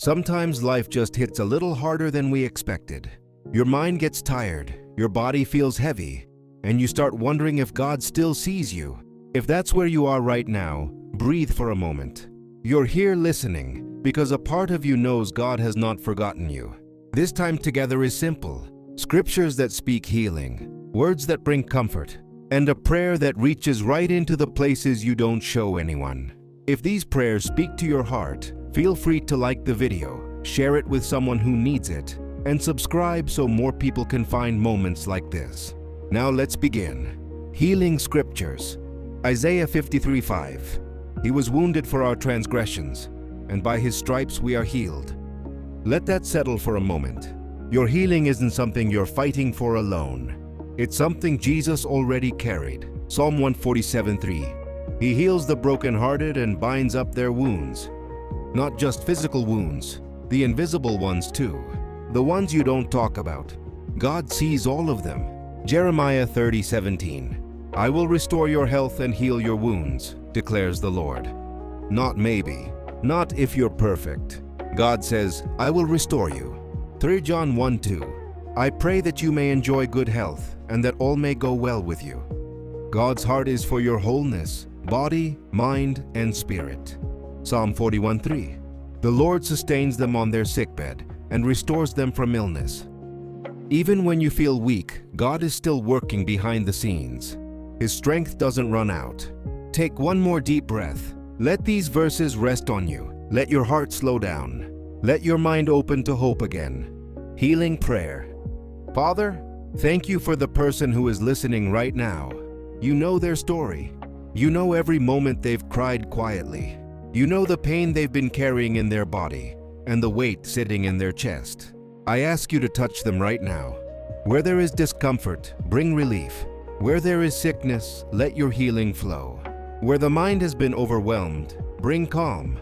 Sometimes life just hits a little harder than we expected. Your mind gets tired, your body feels heavy, and you start wondering if God still sees you. If that's where you are right now, breathe for a moment. You're here listening because a part of you knows God has not forgotten you. This time together is simple. Scriptures that speak healing, words that bring comfort, and a prayer that reaches right into the places you don't show anyone. If these prayers speak to your heart, feel free to like the video, share it with someone who needs it, and subscribe so more people can find moments like this. Now let's begin. Healing Scriptures. Isaiah 53:5. He was wounded for our transgressions, and by his stripes we are healed. Let that settle for a moment. Your healing isn't something you're fighting for alone. It's something Jesus already carried. Psalm 147:3. He heals the brokenhearted and binds up their wounds. Not just physical wounds, the invisible ones too. The ones you don't talk about. God sees all of them. Jeremiah 30:17. I will restore your health and heal your wounds, declares the Lord. Not maybe, not if you're perfect. God says, I will restore you. 3 John 1:2. I pray that you may enjoy good health and that all may go well with you. God's heart is for your wholeness, body, mind, and spirit. Psalm 41:3. The Lord sustains them on their sickbed and restores them from illness. Even when you feel weak, God is still working behind the scenes. His strength doesn't run out. Take one more deep breath. Let these verses rest on you. Let your heart slow down. Let your mind open to hope again. Healing prayer. Father, thank you for the person who is listening right now. You know their story. You know every moment they've cried quietly. You know the pain they've been carrying in their body and the weight sitting in their chest. I ask you to touch them right now. Where there is discomfort, bring relief. Where there is sickness, let your healing flow. Where the mind has been overwhelmed, bring calm.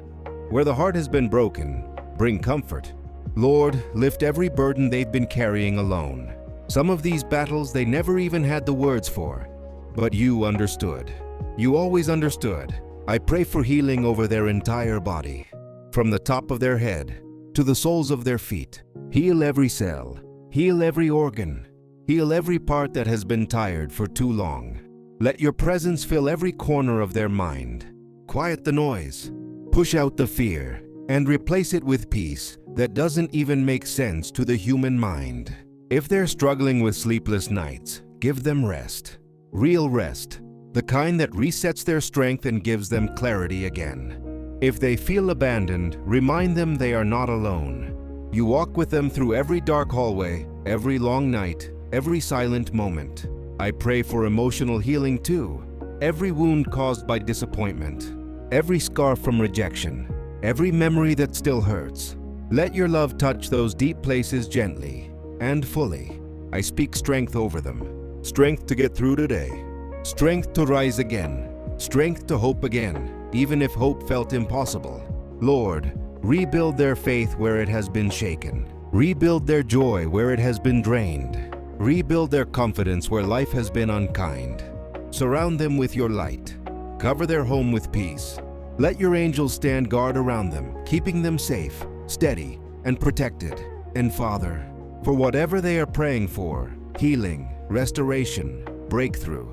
Where the heart has been broken, bring comfort. Lord, lift every burden they've been carrying alone. Some of these battles they never even had the words for, but you understood. You always understood. I pray for healing over their entire body, from the top of their head to the soles of their feet. Heal every cell, heal every organ, heal every part that has been tired for too long. Let your presence fill every corner of their mind. Quiet the noise, push out the fear, and replace it with peace that doesn't even make sense to the human mind. If they're struggling with sleepless nights, give them rest. Real rest, the kind that resets their strength and gives them clarity again. If they feel abandoned, remind them they are not alone. You walk with them through every dark hallway, every long night, every silent moment. I pray for emotional healing too. Every wound caused by disappointment, every scar from rejection, every memory that still hurts. Let your love touch those deep places gently and fully. I speak strength over them. Strength to get through today. Strength to rise again. Strength to hope again, even if hope felt impossible. Lord, rebuild their faith where it has been shaken. Rebuild their joy where it has been drained. Rebuild their confidence where life has been unkind. Surround them with your light. Cover their home with peace. Let your angels stand guard around them, keeping them safe, steady, and protected. And Father, for whatever they are praying for, healing, restoration, breakthrough,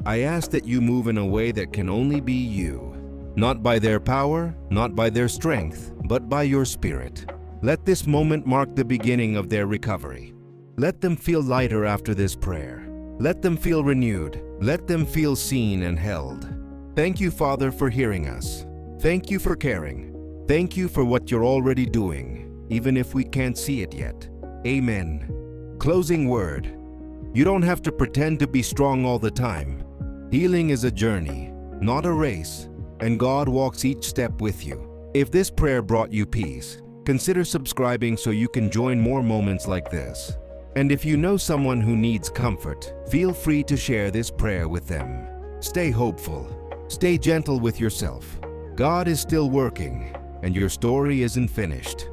I ask that you move in a way that can only be you. Not by their power, not by their strength, but by your Spirit. Let this moment mark the beginning of their recovery. Let them feel lighter after this prayer. Let them feel renewed. Let them feel seen and held. Thank you, Father, for hearing us. Thank you for caring. Thank you for what you're already doing, even if we can't see it yet. Amen. Closing word. You don't have to pretend to be strong all the time. Healing is a journey, not a race, and God walks each step with you. If this prayer brought you peace, consider subscribing so you can join more moments like this. And if you know someone who needs comfort, feel free to share this prayer with them. Stay hopeful. Stay gentle with yourself. God is still working, and your story isn't finished.